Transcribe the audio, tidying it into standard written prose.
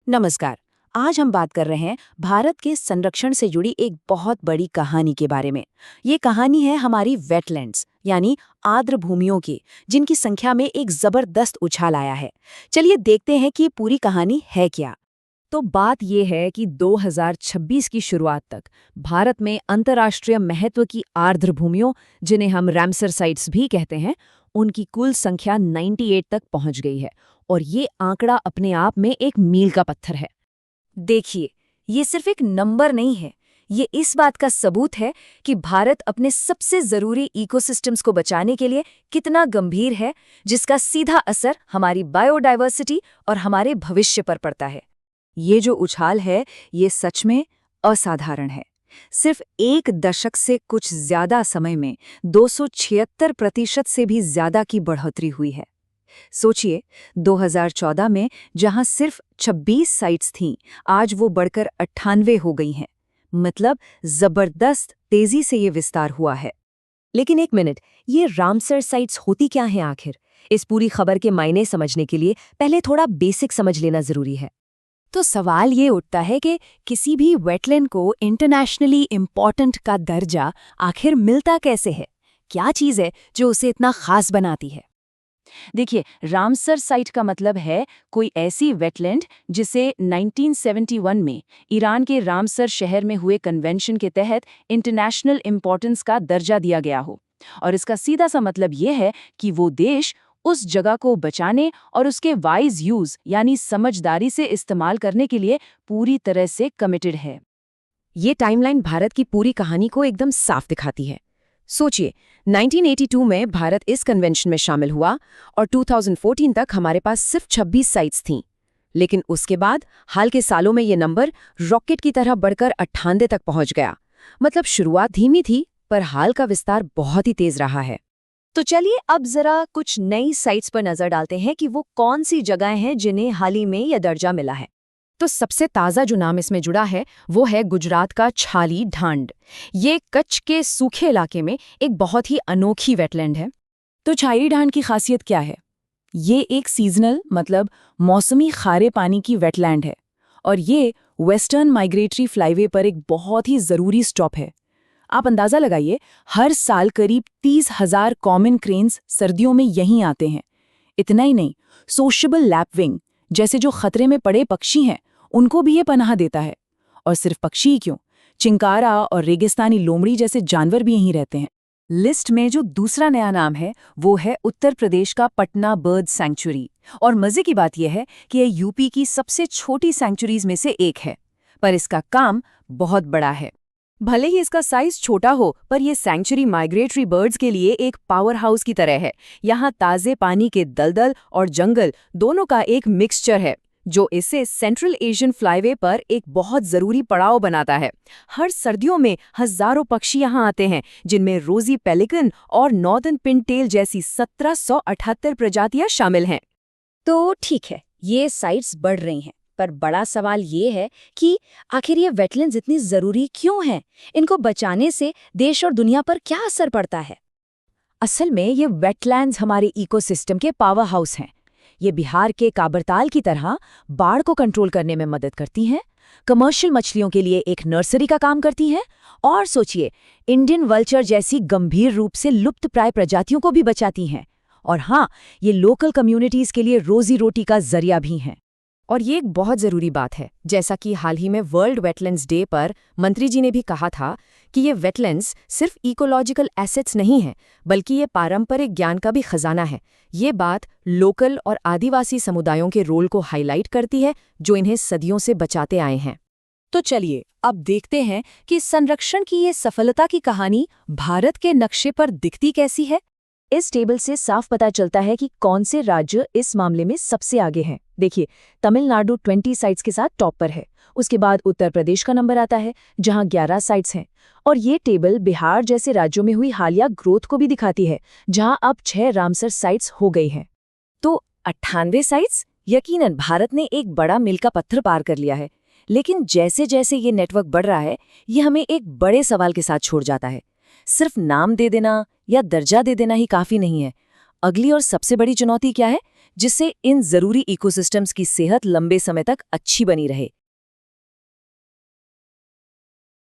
नमस्कार। आज हम बात कर रहे हैं भारत के संरक्षण से जुड़ी एक बहुत बड़ी कहानी के बारे में। ये कहानी है हमारी वेटलैंड्स यानी आर्द्र भूमियों की, जिनकी संख्या में एक जबरदस्त उछाल आया है। चलिए देखते हैं कि पूरी कहानी है क्या। तो बात ये है कि 2026 की शुरुआत तक भारत में अंतर्राष्ट्रीय महत्व की आर्द्र भूमियों, जिन्हें हम रामसर साइट्स भी कहते हैं, उनकी कुल संख्या 98 तक पहुंच गई है। और ये आंकड़ा अपने आप में एक मील का पत्थर है। देखिए, ये सिर्फ एक नंबर नहीं है, ये इस बात का सबूत है कि भारत अपने सबसे जरूरी इकोसिस्टम्स को बचाने के लिए कितना गंभीर है, जिसका सीधा असर हमारी बायोडायवर्सिटी और हमारे भविष्य पर पड़ता है। ये जो उछाल है, ये सच में असाधारण है। सिर्फ एक दशक से कुछ ज्यादा समय में 276% से भी ज्यादा की बढ़ोतरी हुई है। सोचिए, 2014 में जहां सिर्फ 26 साइट्स थीं, आज वो बढ़कर 98 हो गई हैं। मतलब जबरदस्त तेजी से ये विस्तार हुआ है। लेकिन एक मिनट, ये रामसर साइट्स होती क्या हैं आखिर? इस पूरी खबर के मायने समझने के लिए पहले थोड़ा बेसिक समझ लेना जरूरी है। तो सवाल ये उठता है कि किसी भी वेटलैंड को इंटरनेशनली इम्पॉर्टेंट का दर्जा आखिर मिलता कैसे है? क्या चीज़ है जो उसे इतना खास बनाती है? देखिए, रामसर साइट का मतलब है कोई ऐसी वेटलैंड जिसे 1971 में ईरान के रामसर शहर में हुए कन्वेंशन के तहत इंटरनेशनल इम्पॉर्टेंस का दर्जा दिया गया हो। और इसका सीधा सा मतलब ये है कि वो देश उस जगह को बचाने और उसके वाइज यूज यानी समझदारी से इस्तेमाल करने के लिए पूरी तरह से कमिटेड है। ये टाइमलाइन भारत की पूरी कहानी को एकदम साफ दिखाती है। सोचिए, 1982 में भारत इस कन्वेंशन में शामिल हुआ और 2014 तक हमारे पास सिर्फ 26 साइट्स थीं। लेकिन उसके बाद हाल के सालों में ये नंबर रॉकेट की तरह बढ़कर 98 तक पहुंच गया। मतलब शुरुआत धीमी थी, पर हाल का विस्तार बहुत ही तेज रहा है। तो चलिए अब जरा कुछ नई साइट्स पर नजर डालते हैं कि वो कौन सी जगहें हैं जिन्हें हाल ही में यह दर्जा मिला है। तो सबसे ताज़ा जो नाम इसमें जुड़ा है वो है गुजरात का छाली ढांड। ये कच्छ के सूखे इलाके में एक बहुत ही अनोखी वेटलैंड है। तो छाली ढांड की खासियत क्या है? ये एक सीजनल मतलब मौसमी खारे पानी की वेटलैंड है और ये वेस्टर्न माइग्रेटरी फ्लाईवे पर एक बहुत ही ज़रूरी स्टॉप है। आप अंदाज़ा लगाइए, हर साल करीब 30,000 कॉमन क्रेन्स सर्दियों में यहीं आते हैं। इतना ही नहीं, सोशेबल लैपविंग जैसे जो खतरे में पड़े पक्षी हैं, उनको भी ये पनाह देता है। और सिर्फ पक्षी ही क्यों, चिंकारा और रेगिस्तानी लोमड़ी जैसे जानवर भी यहीं रहते हैं। लिस्ट में जो दूसरा नया नाम है वो है उत्तर प्रदेश का पटना बर्ड सैंक्चुरी। और मजे की बात यह है कि यह यूपी की सबसे छोटी सैंक्चुरीज में से एक है, पर इसका काम बहुत बड़ा है। भले ही इसका साइज छोटा हो, पर यह सैंक्चुरी माइग्रेटरी बर्ड्स के लिए एक पावर हाउस की तरह है। यहाँ ताज़े पानी के दलदल और जंगल दोनों का एक मिक्सचर है, जो इसे सेंट्रल एशियन फ्लाईवे पर एक बहुत ज़रूरी पड़ाव बनाता है। हर सर्दियों में हज़ारों पक्षी यहाँ आते हैं, जिनमें रोजी पेलिकन और नॉर्दर्न पिनटेल जैसी 1778 प्रजातियाँ शामिल हैं। तो ठीक है, ये साइट्स बढ़ रही हैं, पर बड़ा सवाल ये है कि आखिर ये वेटलैंड्स इतनी ज़रूरी क्यों हैं? इनको बचाने से देश और दुनिया पर क्या असर पड़ता है? असल में ये वेटलैंड्स हमारे इकोसिस्टम के पावर हाउस हैं। ये बिहार के काबरताल की तरह बाढ़ को कंट्रोल करने में मदद करती हैं, कमर्शियल मछलियों के लिए एक नर्सरी का काम करती हैं, और सोचिए, इंडियन वल्चर जैसी गंभीर रूप से लुप्तप्राय प्रजातियों को भी बचाती हैं। और हाँ, ये लोकल कम्युनिटीज़ के लिए रोजी रोटी का जरिया भी हैं। और ये एक बहुत ज़रूरी बात है, जैसा कि हाल ही में वर्ल्ड वेटलैंड्स डे पर मंत्री जी ने भी कहा था कि ये वेटलैंड्स सिर्फ इकोलॉजिकल एसेट्स नहीं हैं, बल्कि ये पारंपरिक ज्ञान का भी खजाना है। ये बात लोकल और आदिवासी समुदायों के रोल को हाईलाइट करती है, जो इन्हें सदियों से बचाते आए हैं। तो चलिए अब देखते हैं कि संरक्षण की ये सफलता की कहानी भारत के नक्शे पर दिखती कैसी है। इस टेबल से साफ पता चलता है कि कौन से राज्य इस मामले में सबसे आगे हैं। देखिए, तमिलनाडु 20 साइट्स के साथ टॉप पर है। उसके बाद उत्तर प्रदेश का नंबर आता है, जहां 11 साइट्स हैं। और ये टेबल बिहार जैसे राज्यों में हुई हालिया ग्रोथ को भी दिखाती है, जहां अब 6 रामसर साइट्स हो गई हैं। तो 98 साइट्स, यकीनन भारत ने एक बड़ा मील का पत्थर पार कर लिया है। लेकिन जैसे जैसे ये नेटवर्क बढ़ रहा है, ये हमें एक बड़े सवाल के साथ छोड़ जाता है। सिर्फ नाम दे देना या दर्जा दे देना ही काफी नहीं है। अगली और सबसे बड़ी चुनौती क्या है? जिससे इन जरूरी इकोसिस्टम्स की सेहत लंबे समय तक अच्छी बनी रहे।